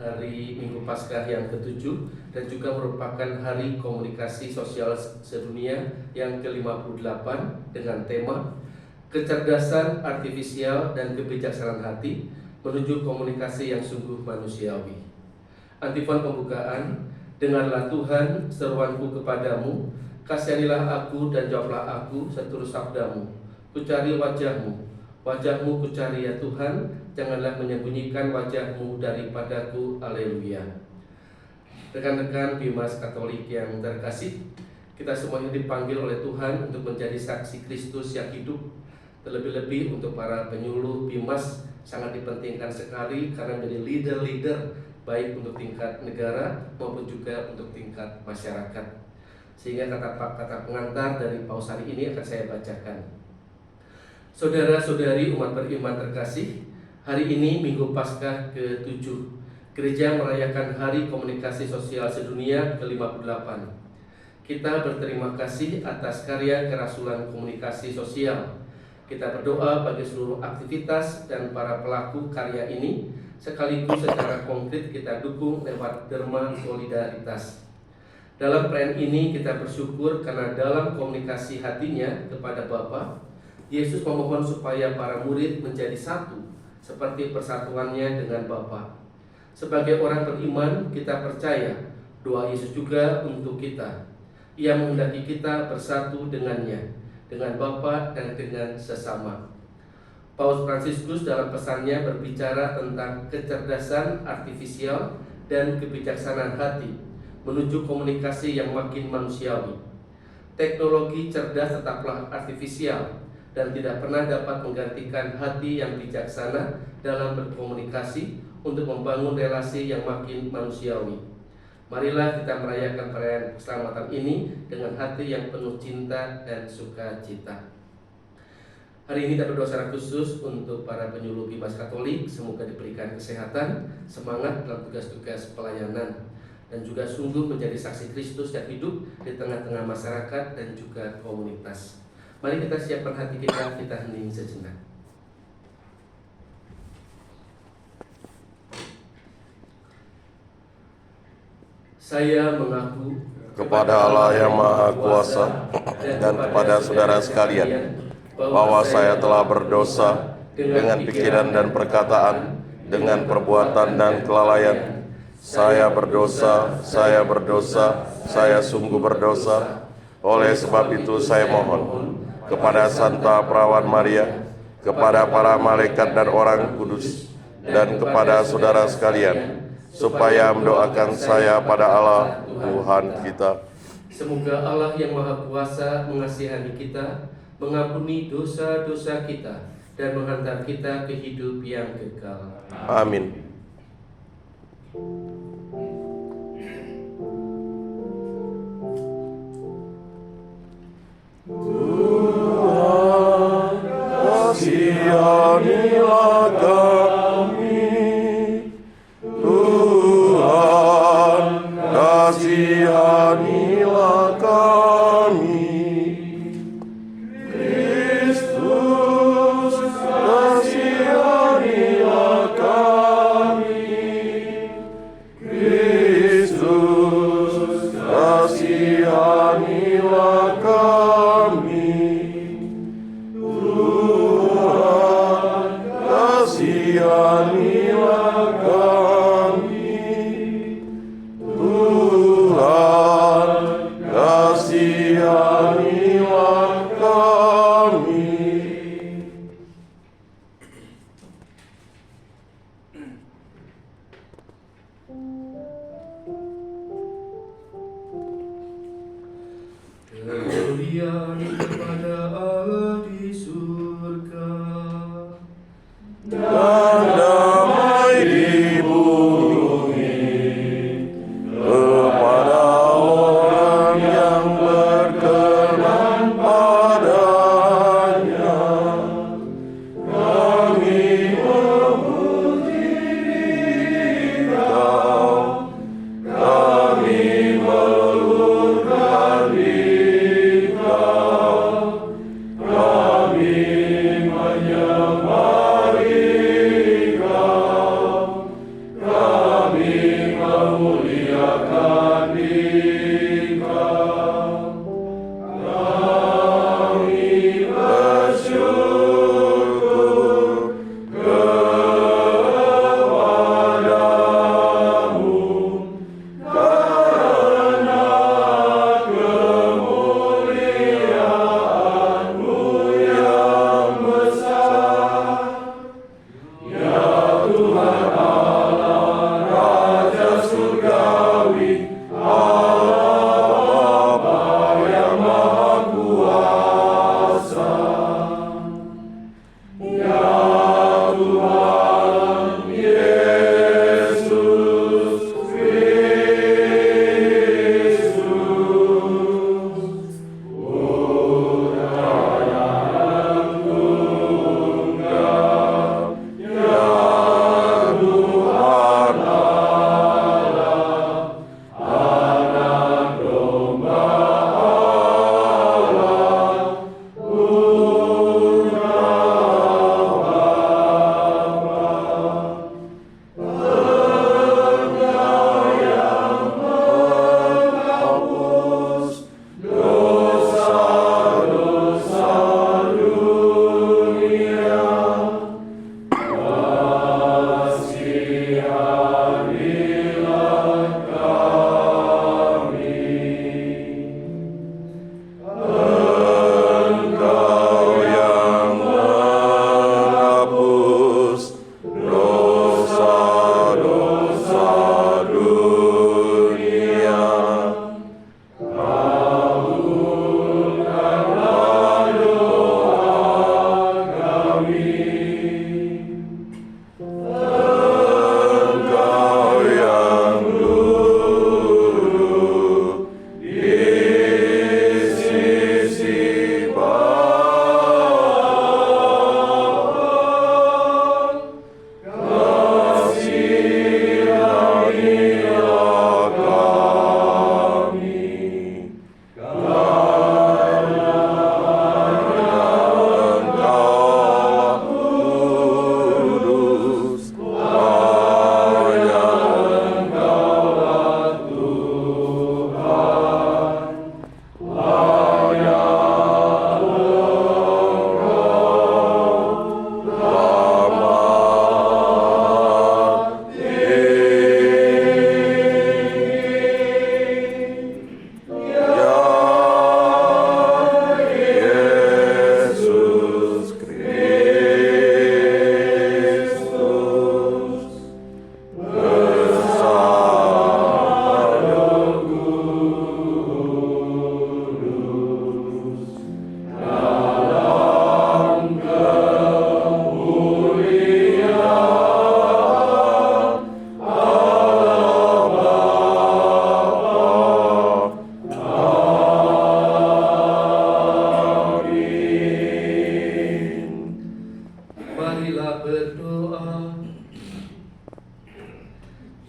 hari Minggu Paskah yang ke-7 dan juga merupakan Hari Komunikasi Sosial Sedunia yang ke-58 dengan tema Kecerdasan Artifisial dan Kebijaksanaan Hati menuju komunikasi yang sungguh manusiawi. Antifon pembukaan, dengarlah Tuhan seruanku kepadamu, kasihanilah aku dan jawablah aku seturut sabdamu. Kucari wajahmu, wajahmu kucari ya Tuhan, janganlah menyembunyikan wajahmu daripadaku. Haleluya. Rekan-rekan Bimas Katolik yang terkasih, kita semuanya dipanggil oleh Tuhan untuk menjadi saksi Kristus yang hidup. Terlebih-lebih untuk para penyuluh Bimas sangat dipentingkan sekali karena menjadi leader-leader baik untuk tingkat negara maupun juga untuk tingkat masyarakat. Sehingga kata pengantar dari paus hari ini akan saya bacakan. Saudara-saudari umat beriman terkasih, hari ini Minggu Paskah ke-7, Gereja merayakan Hari Komunikasi Sosial Sedunia ke-58. Kita berterima kasih atas karya kerasulan komunikasi sosial. Kita berdoa bagi seluruh aktivitas dan para pelaku karya ini, sekaligus secara konkret kita dukung lewat derma solidaritas. Dalam perayaan ini kita bersyukur karena dalam komunikasi hatinya kepada Bapa, Yesus memohon supaya para murid menjadi satu seperti persatuannya dengan Bapa. Sebagai orang beriman, kita percaya doa Yesus juga untuk kita. Ia menghendaki kita bersatu dengannya, dengan Bapa dan dengan sesama. Paus Fransiskus dalam pesannya berbicara tentang kecerdasan artifisial dan kebijaksanaan hati menuju komunikasi yang makin manusiawi. Teknologi cerdas tetaplah artifisial dan tidak pernah dapat menggantikan hati yang bijaksana dalam berkomunikasi untuk membangun relasi yang makin manusiawi. Marilah kita merayakan perayaan keselamatan ini dengan hati yang penuh cinta dan sukacita. Hari ini kita berdoa secara khusus untuk para penyuluh Bimas Katolik, semoga diberikan kesehatan, semangat dalam tugas-tugas pelayanan, dan juga sungguh menjadi saksi Kristus yang hidup di tengah-tengah masyarakat dan juga komunitas. Mari kita siapkan hati kita hening sejenak. Saya mengaku kepada Allah yang Maha Kuasa dan kepada saudara sekalian bahwa saya telah berdosa dengan pikiran dan perkataan, dengan perbuatan dan kelalaian. Saya berdosa, saya sungguh berdosa. Oleh sebab itu saya mohon kepada Santa Perawan Maria, kepada para malaikat dan orang kudus, dan kepada saudara sekalian, supaya mendoakan saya pada Allah Tuhan kita. Semoga Allah yang Maha Kuasa mengasihani kita, mengampuni dosa-dosa kita, dan menghantar kita ke hidup yang kekal. Amin. Tuhan, kasihanilah kami. Tuhan, kasihanilah kami. Kristus, kasihanilah kami.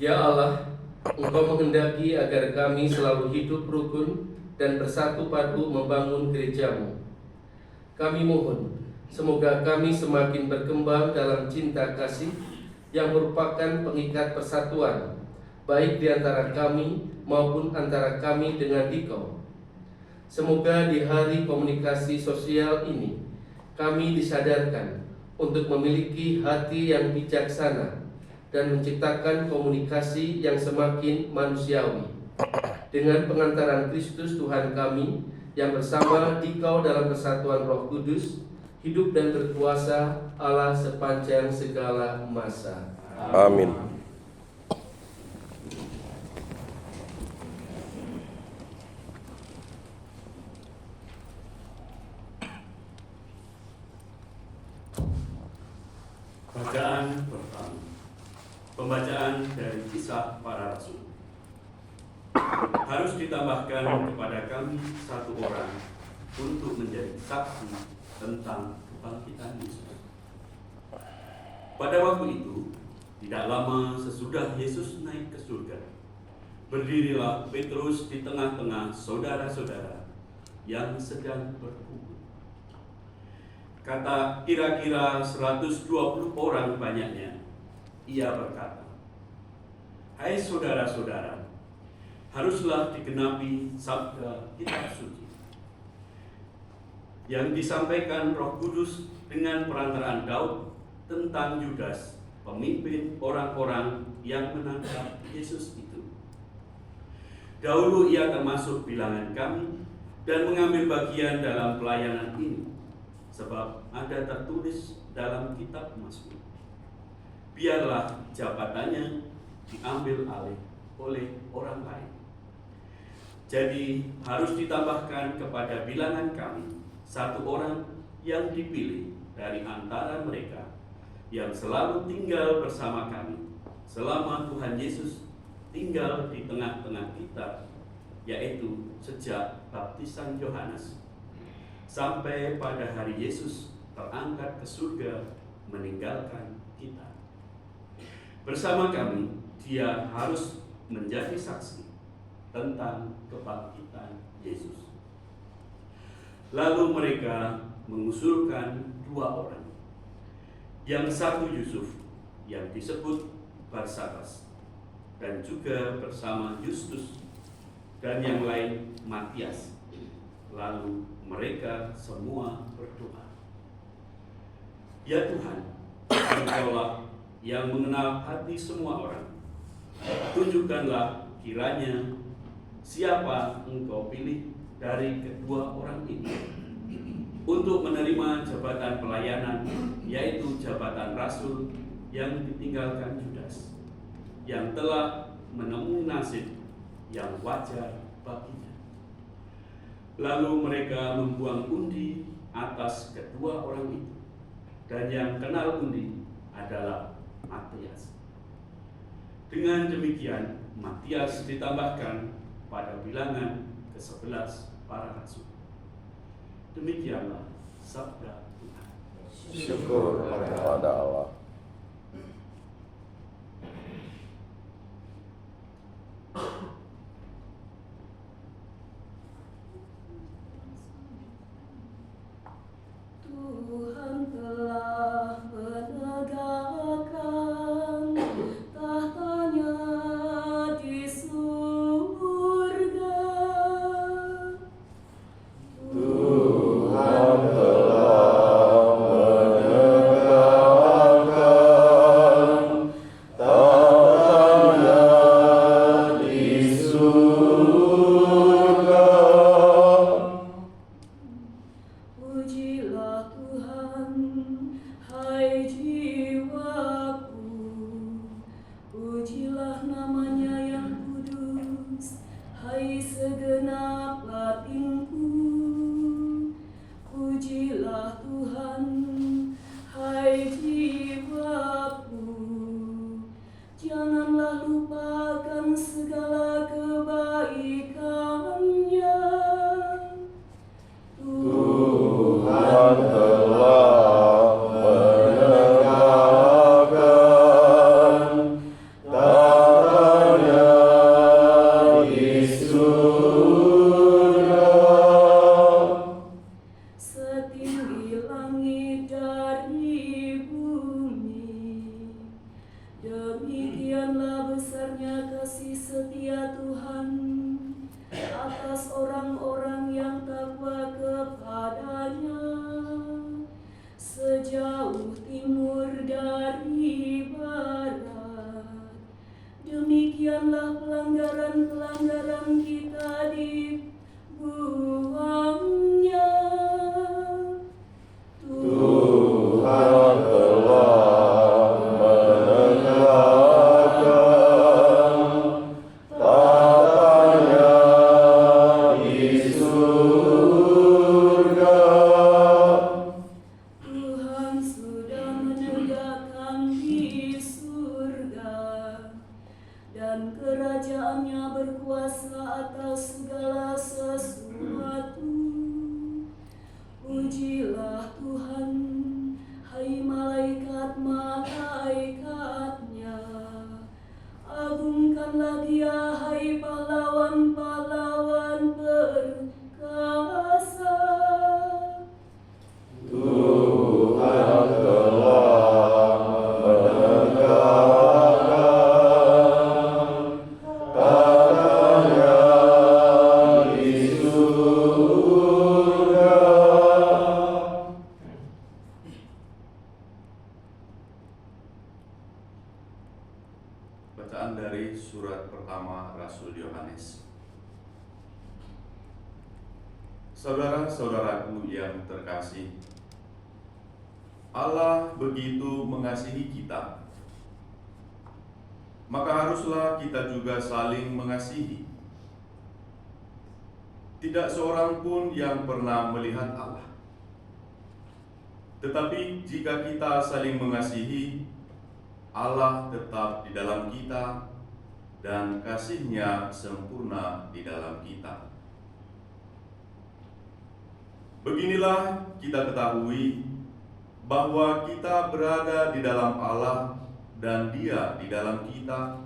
Ya Allah, Engkau menghendaki agar kami selalu hidup rukun dan bersatu padu membangun gereja-Mu. Kami mohon, semoga kami semakin berkembang dalam cinta kasih yang merupakan pengikat persatuan, baik di antara kami maupun antara kami dengan Dikau. Semoga di hari komunikasi sosial ini, kami disadarkan untuk memiliki hati yang bijaksana dan menciptakan komunikasi yang semakin manusiawi dengan pengantaran Kristus Tuhan kami yang bersama Dikau dalam persatuan Roh Kudus hidup dan berkuasa Allah sepanjang segala masa. Amin. Bacaan pertama. Pembacaan dari Kisah Para Rasul. Harus ditambahkan kepada kami satu orang untuk menjadi saksi tentang kebangkitan Yesus. Pada waktu itu, tidak lama sesudah Yesus naik ke surga, berdirilah Petrus di tengah-tengah saudara-saudara yang sedang berkumpul. Kata kira-kira 120 orang banyaknya, ia berkata, "Hai saudara-saudara, haruslah digenapi sabda kitab suci yang disampaikan Roh Kudus dengan perantaraan Daud tentang Yudas, pemimpin orang-orang yang menangkap Yesus itu. Dahulu ia termasuk bilangan kami dan mengambil bagian dalam pelayanan ini, sebab ada tertulis dalam kitab Mazmur, biarlah jabatannya diambil alih oleh orang lain. Jadi harus ditambahkan kepada bilangan kami satu orang yang dipilih dari antara mereka, yang selalu tinggal bersama kami selama Tuhan Yesus tinggal di tengah-tengah kita, yaitu sejak baptisan Yohanes sampai pada hari Yesus terangkat ke surga meninggalkan kita. Bersama kami, dia harus menjadi saksi tentang kebangkitan Yesus." Lalu mereka mengusulkan dua orang. Yang satu Yusuf, yang disebut Barsabas, dan juga bersama Justus, dan yang lain Matias. Lalu mereka semua berdoa, "Ya Tuhan, Engkaulah yang mengenal hati semua orang. tunjukkanlah kiranya siapa engkau pilih dari kedua orang ini untuk menerima jabatan pelayanan, yaitu jabatan rasul yang ditinggalkan Judas, yang telah menemui nasib yang wajar baginya. Lalu mereka membuang undi atas kedua orang itu, dan yang kenal undi adalah Matias. Dengan demikian, Matias ditambahkan pada bilangan ke-11 para rasul. Demikianlah sabda Tuhan. Syukur kepada Allah. Tuhan telah menegakkan tahtanya di surga. Tuhan telah menegakkan tahtanya di surga. Pujilah Tuhan, hai jiwaku. Pujilah namanya yang kudus, hai segenap batinku. Pujilah Tuhan, hai jiwaku. Janganlah lupakan segala kebaikannya. Tuhan telah menegakkan tahtanya di surga. Setinggi langit dari bumi, demikianlah besarnya kasih setia Tuhan atas orang-orang yang takwa kepadanya. Sejauh timur dari barat, demikianlah pelanggaran-pelanggaran kita dibuangnya. Tuhan telah menegakkan tahtanya di surga. Tuhan sudah menegakkan di surga, dan kerajaannya berkuasa atas segala sesuatu. Pujilah Tuhan, hai malaikat-malaikatnya. Agungkanlah Dia, hai pahlawan-pahlawan perkasa. Tuhan telah menegakkan tahtanya di surga. Bacaan dari surat pertama Rasul Yohanes. Saudara-saudaraku yang terkasih, Allah begitu mengasihi kita, maka haruslah kita juga saling mengasihi. Tidak seorang pun yang pernah melihat Allah. Tetapi jika kita saling mengasihi, Allah tetap di dalam kita dan kasih-Nya sempurna di dalam kita. Beginilah kita ketahui bahwa kita berada di dalam Allah dan Dia di dalam kita,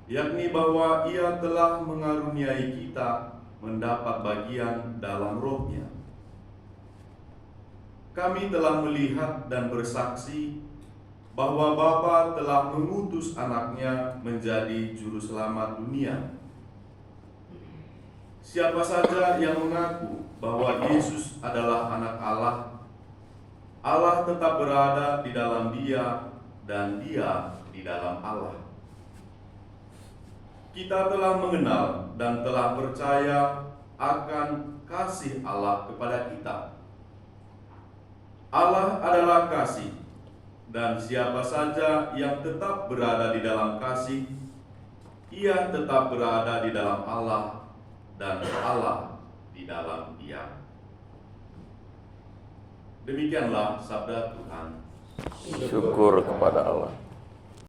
yakni bahwa Ia telah mengaruniai kita mendapat bagian dalam Roh-Nya. Kami telah melihat dan bersaksi bahwa Bapa telah mengutus Anak-Nya menjadi juru selamat dunia. Siapa saja yang mengaku bahwa Yesus adalah Anak Allah, Allah tetap berada di dalam Dia dan Dia di dalam Allah. kita telah mengenal dan telah percaya akan kasih Allah kepada kita. Allah adalah kasih, dan siapa saja yang tetap berada di dalam kasih, ia tetap berada di dalam Allah, dan Allah di dalam dia. Demikianlah sabda Tuhan. Syukur kepada Allah.